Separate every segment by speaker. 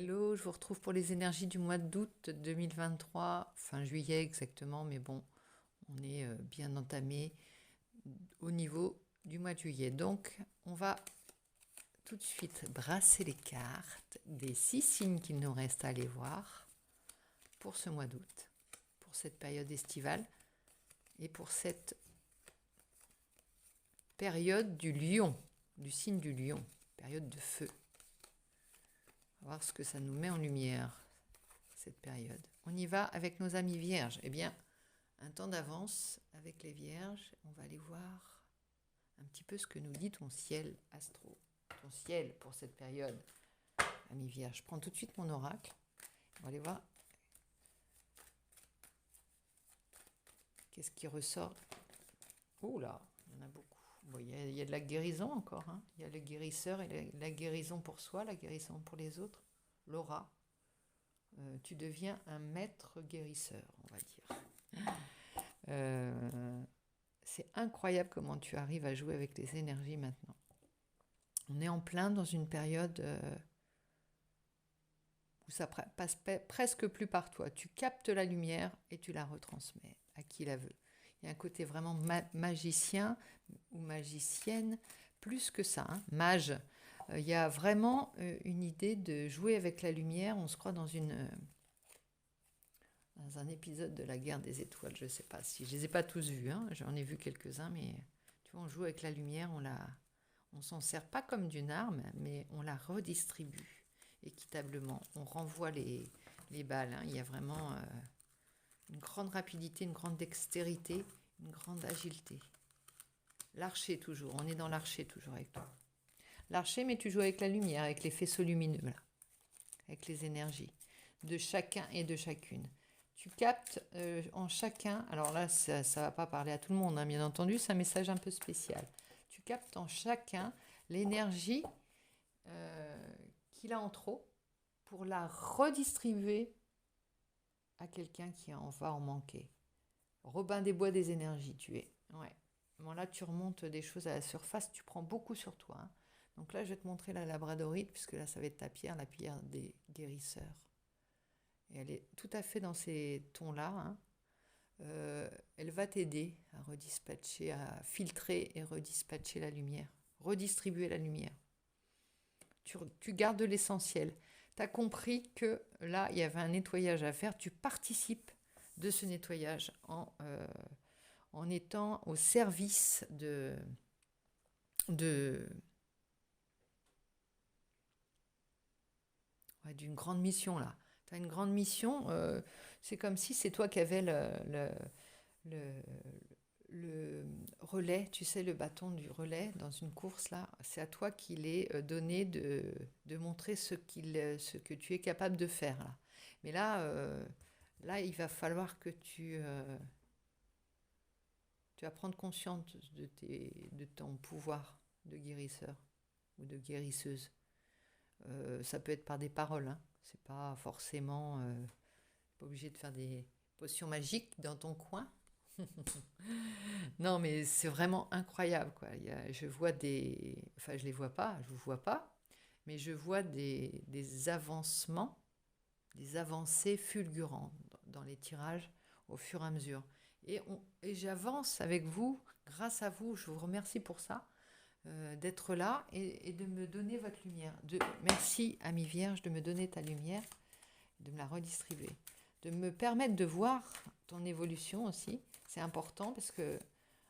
Speaker 1: Hello, je vous retrouve pour les énergies du mois d'août 2023, fin juillet exactement, mais bon, on est bien entamé au niveau du mois de juillet. Donc, on va tout de suite brasser les cartes des 6 signes qu'il nous reste à aller voir pour ce mois d'août, pour cette période estivale et pour cette période du lion, du signe du lion, période de feu. On va voir ce que ça nous met en lumière, cette période. On y va avec nos amis vierges. Eh bien, un temps d'avance avec les vierges. On va aller voir un petit peu ce que nous dit ton ciel astro. Ton ciel pour cette période, amis vierges. Je prends tout de suite mon oracle. On va aller voir qu'est-ce qui ressort. Oh là, il y en a beaucoup. Bon, il y a de la guérison encore. Hein. Il y a le guérisseur et la guérison pour soi, la guérison pour les autres. L'aura. Tu deviens un maître guérisseur, on va dire. C'est incroyable comment tu arrives à jouer avec les énergies maintenant. On est en plein dans une période où ça passe presque plus par toi. Tu captes la lumière et tu la retransmets à qui la veut. Il y a un côté vraiment magicien ou magicienne, plus que ça, hein, mage. Il y a vraiment une idée de jouer avec la lumière. On se croit dans un épisode de la guerre des étoiles, je ne sais pas si je les ai pas tous vus, hein, j'en ai vu quelques-uns, mais tu vois, on joue avec la lumière, on s'en sert pas comme d'une arme, mais on la redistribue équitablement. On renvoie les balles. Hein. Il y a vraiment une grande rapidité, une grande dextérité, une grande agilité. L'archer toujours, on est dans l'archer toujours avec toi. L'archer, mais tu joues avec la lumière, avec les faisceaux lumineux, là, avec les énergies de chacun et de chacune. Tu captes en chacun, alors là ça ne va pas parler à tout le monde, hein, bien entendu, c'est un message un peu spécial. Tu captes en chacun l'énergie qu'il a en trop pour la redistribuer à quelqu'un qui en va en manquer. Robin des Bois des énergies, tu es. Ouais. Bon, là, tu remontes des choses à la surface, tu prends beaucoup sur toi. Hein. Donc là, je vais te montrer la labradorite, puisque là, ça va être ta pierre, la pierre des guérisseurs. Et elle est tout à fait dans ces tons-là. Hein. Elle va t'aider à redispatcher, à filtrer et redispatcher la lumière, redistribuer la lumière. Tu gardes l'essentiel. Tu as compris que là, il y avait un nettoyage à faire. Tu participes de ce nettoyage en étant au service d'une grande mission là. Tu as une grande mission, c'est comme si c'est toi qui avais le, le relais, tu sais, le bâton du relais dans une course là. C'est à toi qu'il est donné de montrer ce que tu es capable de faire là. Mais là, il va falloir que tu vas prendre conscience de ton pouvoir de guérisseur ou de guérisseuse. Ça peut être par des paroles, hein. C'est pas forcément pas obligé de faire des potions magiques dans ton coin. Non, mais c'est vraiment incroyable, quoi. Je vois enfin, je les vois pas, je vous vois pas, mais je vois des avancements, des avancées fulgurantes dans les tirages au fur et à mesure. Et j'avance avec vous, grâce à vous, je vous remercie pour ça, d'être là et de me donner votre lumière. Merci, Ami Vierge, de me donner ta lumière, de me la redistribuer, de me permettre de voir ton évolution aussi. C'est important parce que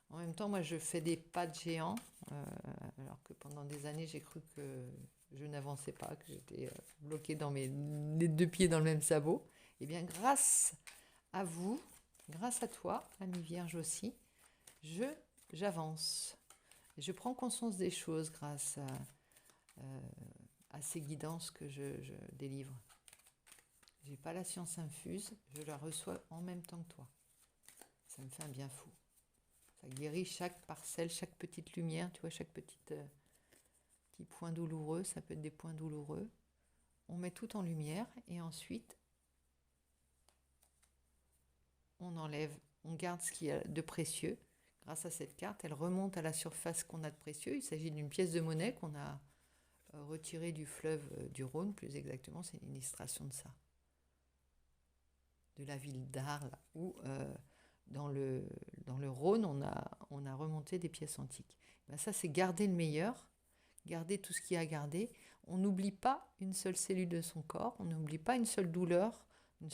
Speaker 1: en même temps, moi, je fais des pas de géant, alors que pendant des années, j'ai cru que je n'avançais pas, que j'étais bloquée dans les 2 pieds dans le même sabot. Eh bien, grâce à vous, grâce à toi, Ami Vierge aussi, j'avance. Je prends conscience des choses grâce à ces guidances que je délivre. Je n'ai pas la science infuse, je la reçois en même temps que toi. Ça me fait un bien fou. Ça guérit chaque parcelle, chaque petite lumière, tu vois, chaque petit point douloureux, ça peut être des points douloureux. On met tout en lumière et ensuite, on enlève, on garde ce qu'il y a de précieux. Grâce à cette carte, elle remonte à la surface qu'on a de précieux. Il s'agit d'une pièce de monnaie qu'on a retiré du fleuve du Rhône, plus exactement, c'est une illustration de ça. De la ville d'Arles, où dans le Rhône, on a remonté des pièces antiques. Ben ça, c'est garder le meilleur, garder tout ce qu'il y a à garder. On n'oublie pas une seule cellule de son corps, on n'oublie pas une seule douleur, un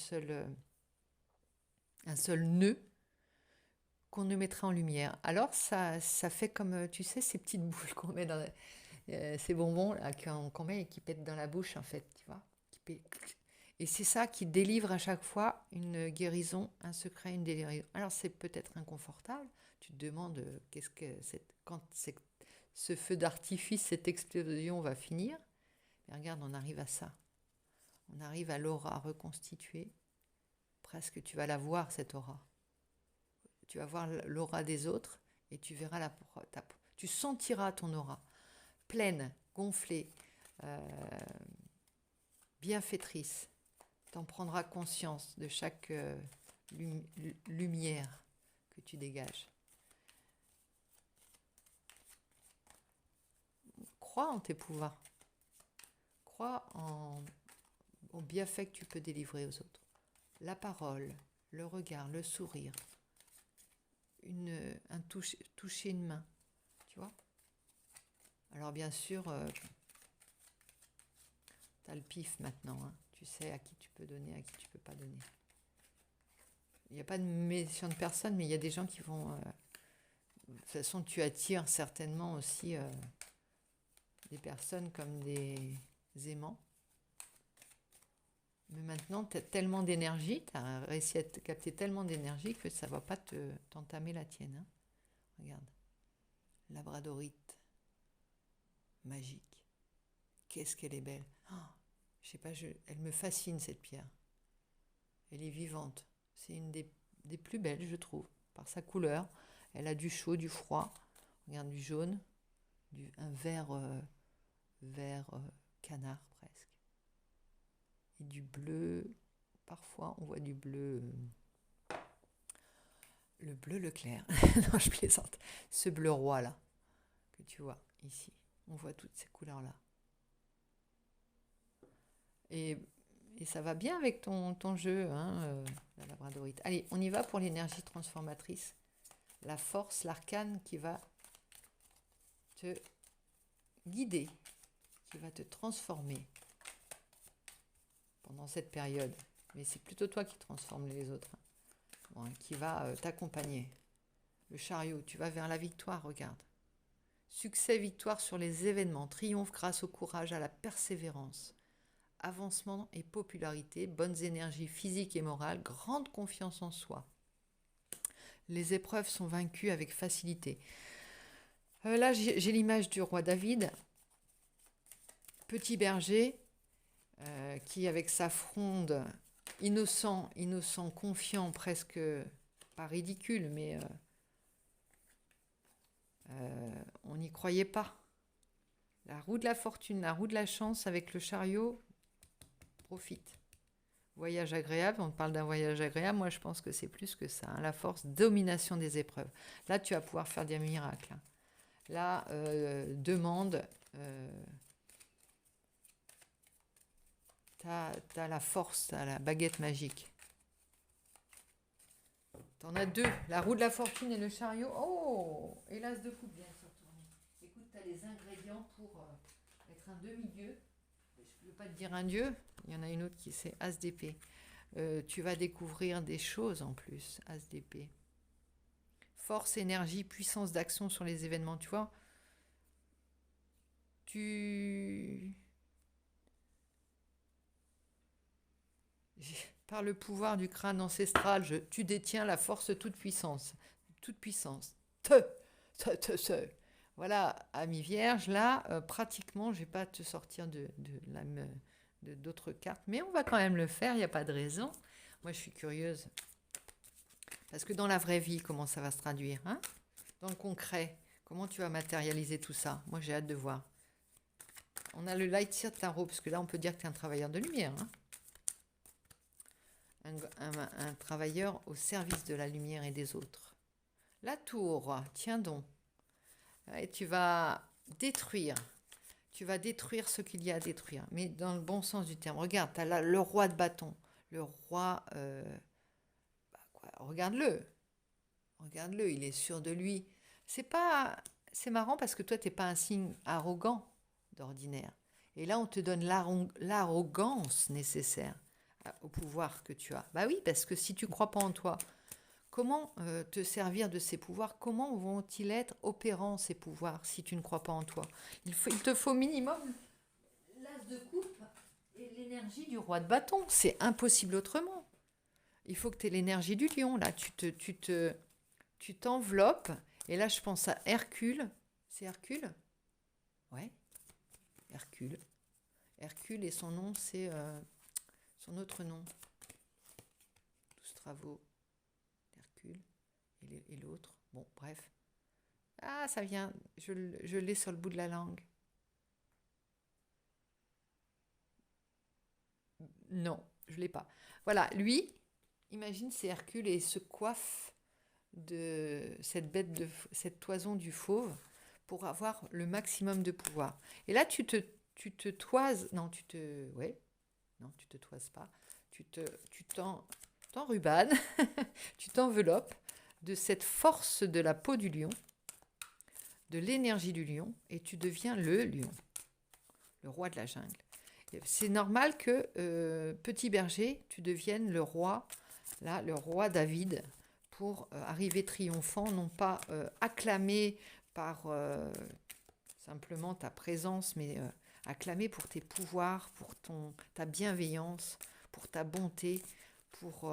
Speaker 1: seul nœud qu'on ne mettrait en lumière. Alors, ça fait comme, tu sais, ces petites boules qu'on met dans ces bonbons là, qu'on met et qui pètent dans la bouche, en fait, tu vois. Et c'est ça qui délivre à chaque fois une guérison, un secret, une guérison. Alors, c'est peut-être inconfortable. Tu te demandes quand ce feu d'artifice, cette explosion va finir. Mais regarde, on arrive à ça. On arrive à l'aura reconstituée. Presque, tu vas la voir, cette aura. Tu vas voir l'aura des autres et tu verras tu sentiras ton aura pleine, gonflée, bienfaitrice. Tu en prendras conscience de chaque lumière que tu dégages. Crois en tes pouvoirs. Crois au bienfait que tu peux délivrer aux autres. La parole, le regard, le sourire, toucher une main, tu vois. Alors bien sûr, tu as le pif maintenant, hein. Tu sais à qui tu peux donner, à qui tu peux pas donner. Il n'y a pas de méchante personne, mais il y a des gens qui vont... de toute façon, tu attires certainement aussi des personnes comme des aimants. Mais maintenant, tu as tellement d'énergie, tu as réussi à capter tellement d'énergie que ça ne va pas t'entamer la tienne. Hein. Regarde. Labradorite. Magique. Qu'est-ce qu'elle est belle. Oh, je sais pas, elle me fascine cette pierre. Elle est vivante. C'est une des plus belles, je trouve, par sa couleur. Elle a du chaud, du froid. Regarde, du jaune, un vert canard presque. Et du bleu. Parfois, on voit du bleu. Le bleu Leclerc. Non, je plaisante. Ce bleu roi là que tu vois ici. On voit toutes ces couleurs là. Et ça va bien avec ton jeu, hein, la labradorite. Allez, on y va pour l'énergie transformatrice. La force, l'arcane qui va te guider, qui va te transformer pendant cette période. Mais c'est plutôt toi qui transformes les autres. Bon, qui va t'accompagner. Le chariot, tu vas vers la victoire, regarde. Succès, victoire sur les événements, triomphe grâce au courage, à la persévérance. Avancement et popularité, bonnes énergies physiques et morales, grande confiance en soi. Les épreuves sont vaincues avec facilité. Là, j'ai l'image du roi David, petit berger, qui avec sa fronde, innocent, confiant, presque pas ridicule, mais on n'y croyait pas. La roue de la fortune, la roue de la chance avec le chariot, profite. Voyage agréable, on parle d'un voyage agréable, moi je pense que c'est plus que ça, hein, la force, domination des épreuves. Là, tu vas pouvoir faire des miracles. Hein. Là, demande, t'as la force, t'as la baguette magique. T'en as deux, la roue de la fortune et le chariot. Oh, et l'as de coupe, bien sûr. Écoute, t'as les ingrédients pour être un demi-dieu. Je ne veux pas te dire un dieu, il y en a une autre qui c'est As d'épée. Tu vas découvrir des choses en plus, As d'épée. Force, énergie, puissance d'action sur les événements, tu vois. Par le pouvoir du crâne ancestral, tu détiens la force toute puissance. Toute puissance. Voilà, ami vierge, là, pratiquement, je ne vais pas te sortir d'autres cartes, mais on va quand même le faire, il n'y a pas de raison. Moi, je suis curieuse. Parce que dans la vraie vie, comment ça va se traduire, hein? Dans le concret, comment tu vas matérialiser tout ça? Moi, j'ai hâte de voir. On a le light seer de tarot, parce que là, on peut dire que tu es un travailleur de lumière. Hein? Un travailleur au service de la lumière et des autres. La tour, tiens donc. Et tu vas détruire. Tu vas détruire ce qu'il y a à détruire, mais dans le bon sens du terme. Regarde, tu as là le roi de bâton. Le roi, regarde-le. Regarde-le, il est sûr de lui. C'est marrant parce que toi, tu n'es pas un signe arrogant d'ordinaire. Et là, on te donne l'arrogance nécessaire au pouvoir que tu as. Bah oui, parce que si tu ne crois pas en toi, comment te servir de ces pouvoirs? Comment vont-ils être opérants, ces pouvoirs, si tu ne crois pas en toi? Il te faut minimum l'as de coupe et l'énergie du roi de bâton. C'est impossible autrement. Il faut que tu aies l'énergie du lion. Là, tu t'enveloppes. Et là, je pense à Hercule. C'est Hercule? Ouais, Hercule. Hercule et son nom, c'est son autre nom. 12 travaux d'Hercule et l'autre. Bon, bref. Ah, ça vient. Je l'ai sur le bout de la langue. Non, je ne l'ai pas. Voilà, lui, imagine, c'est Hercule et il se coiffe de cette toison du fauve pour avoir le maximum de pouvoir. Et là, tu te toises, non, ouais, non, tu te toises pas, tu t'enrubanes, tu t'enveloppes de cette force de la peau du lion, de l'énergie du lion, et tu deviens le lion, le roi de la jungle. C'est normal que, petit berger, tu deviennes le roi, là, le roi David, pour arriver triomphant, non pas acclamé par simplement ta présence, mais acclamé pour tes pouvoirs, pour ta bienveillance, pour ta bonté, pour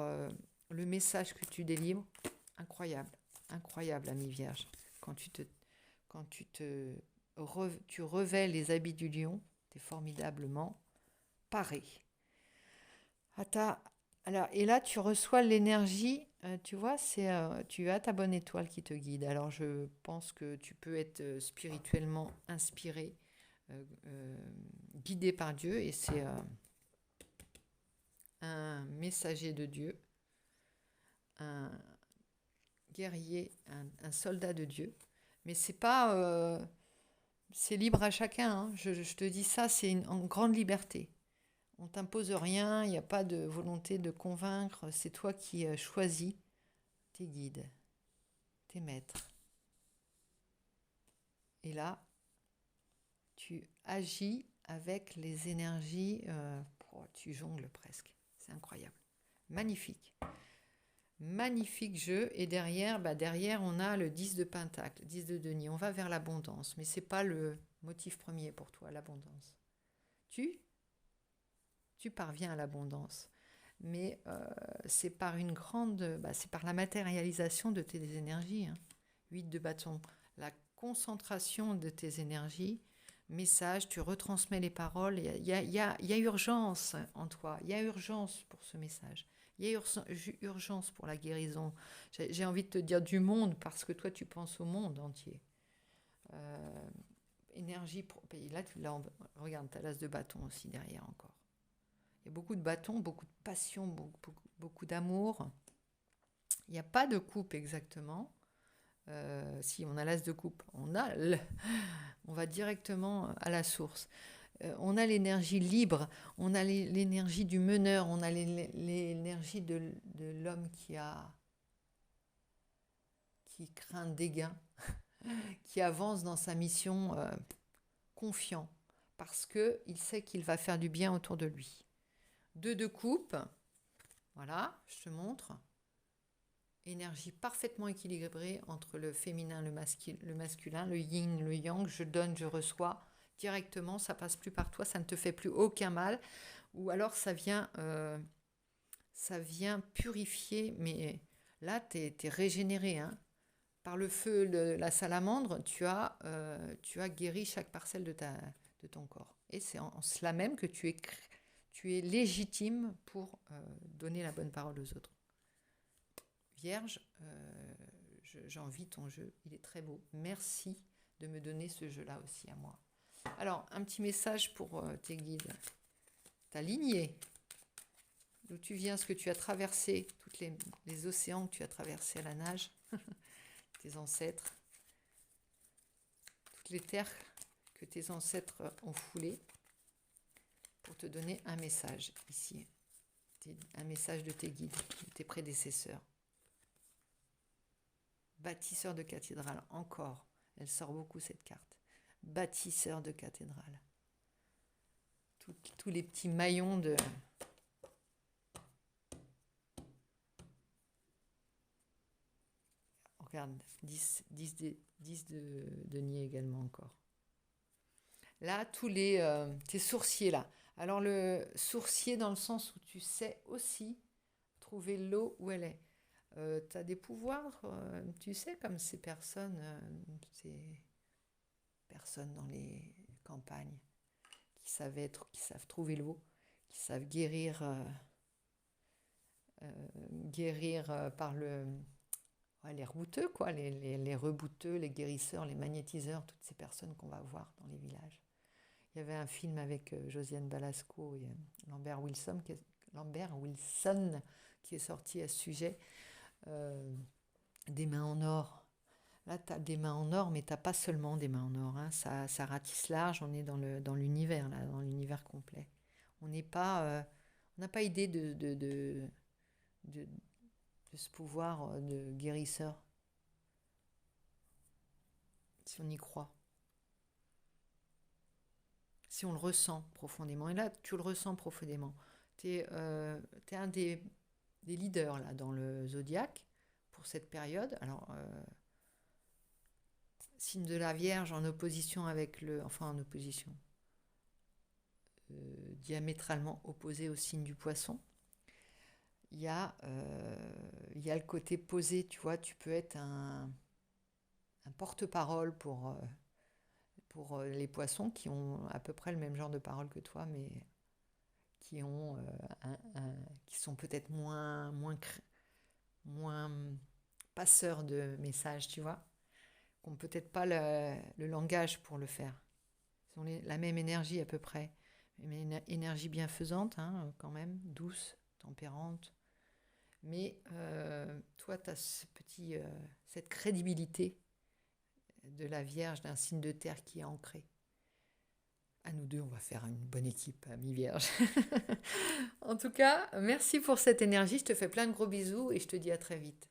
Speaker 1: le message que tu délivres. Incroyable, incroyable, ami Vierge. Quand tu revêts les habits du lion, tu es formidablement paré. Alors, et là, tu reçois l'énergie, tu vois, tu as ta bonne étoile qui te guide. Alors, je pense que tu peux être spirituellement inspiré, guidé par Dieu, et c'est un messager de Dieu, un guerrier, un soldat de Dieu. Mais c'est pas, c'est libre à chacun, hein. Je te dis ça, c'est en grande liberté. On t'impose rien, il n'y a pas de volonté de convaincre, c'est toi qui choisis tes guides, tes maîtres. Et là, tu agis avec les énergies, tu jongles presque, c'est incroyable. Magnifique. Magnifique jeu. Et derrière, on a le 10 de Pentacle, 10 de Denier. On va vers l'abondance, mais ce n'est pas le motif premier pour toi, l'abondance. Tu parviens à l'abondance, mais c'est par c'est par la matérialisation de tes énergies. 8 de bâton, la concentration de tes énergies, message, tu retransmets les paroles, il y a urgence en toi, il y a urgence pour ce message, il y a urgence pour la guérison. J'ai envie de te dire du monde, parce que toi tu penses au monde entier. Énergie, là regarde, tu as l'as de bâton aussi derrière encore. Il y a beaucoup de bâtons, beaucoup de passion, beaucoup d'amour. Il n'y a pas de coupe exactement. Si on a l'as de coupe, on va directement à la source. On a l'énergie libre, on a l'énergie du meneur, on a l'énergie de l'homme qui craint des gains, qui avance dans sa mission confiant, parce qu'il sait qu'il va faire du bien autour de lui. 2 de coupe, voilà, je te montre. Énergie parfaitement équilibrée entre le féminin, le masculin, le yin, le yang. Je donne, je reçois directement, ça passe plus par toi, ça ne te fait plus aucun mal. Ou alors ça vient purifier, mais là, tu es régénéré. Hein. Par le feu, la salamandre, tu as guéri chaque parcelle de ton corps. Et c'est en cela même que tu es légitime pour donner la bonne parole aux autres. Vierge, j'envie ton jeu, il est très beau. Merci de me donner ce jeu-là aussi à moi. Alors, un petit message pour tes guides. Ta lignée, d'où tu viens, ce que tu as traversé, tous les océans que tu as traversés à la nage, tes ancêtres, toutes les terres que tes ancêtres ont foulé pour te donner un message ici. Un message de tes guides, de tes prédécesseurs. Bâtisseur de cathédrale, encore. Elle sort beaucoup cette carte. Bâtisseur de cathédrale. Tous les petits maillons de... Regarde, 10 de denier également encore. Là, tous tes sourciers là. Alors le sourcier dans le sens où tu sais aussi trouver l'eau où elle est. Tu as des pouvoirs, tu sais, comme ces personnes dans les campagnes qui savent trouver l'eau, qui savent guérir par les rebouteux, quoi, les rebouteux, les guérisseurs, les magnétiseurs, toutes ces personnes qu'on va voir dans les villages. Il y avait un film avec Josiane Balasco et Lambert Wilson qui est sorti à ce sujet. Des mains en or. Là, tu as des mains en or, mais tu n'as pas seulement des mains en or. Hein. Ça ratisse large, on est dans l'univers, là, dans l'univers complet. On n'a pas idée de ce pouvoir de guérisseur, si on y croit. Si on le ressent profondément. Et là, tu le ressens profondément. Tu es un des leaders là, dans le zodiaque pour cette période. Alors, signe de la Vierge en opposition avec diamétralement opposé au signe du Poisson. Il y a le côté posé, tu vois, tu peux être un porte-parole pour les poissons qui ont à peu près le même genre de parole que toi, mais qui sont peut-être moins passeurs de messages, tu vois, qui n'ont peut-être pas le langage pour le faire. Ils ont la même énergie à peu près, mais une énergie bienfaisante, hein, quand même, douce, tempérante. Mais toi, tu as cette crédibilité de la Vierge, d'un signe de terre qui est ancré. À nous deux, on va faire une bonne équipe, amis Vierge. En tout cas, merci pour cette énergie. Je te fais plein de gros bisous et je te dis à très vite.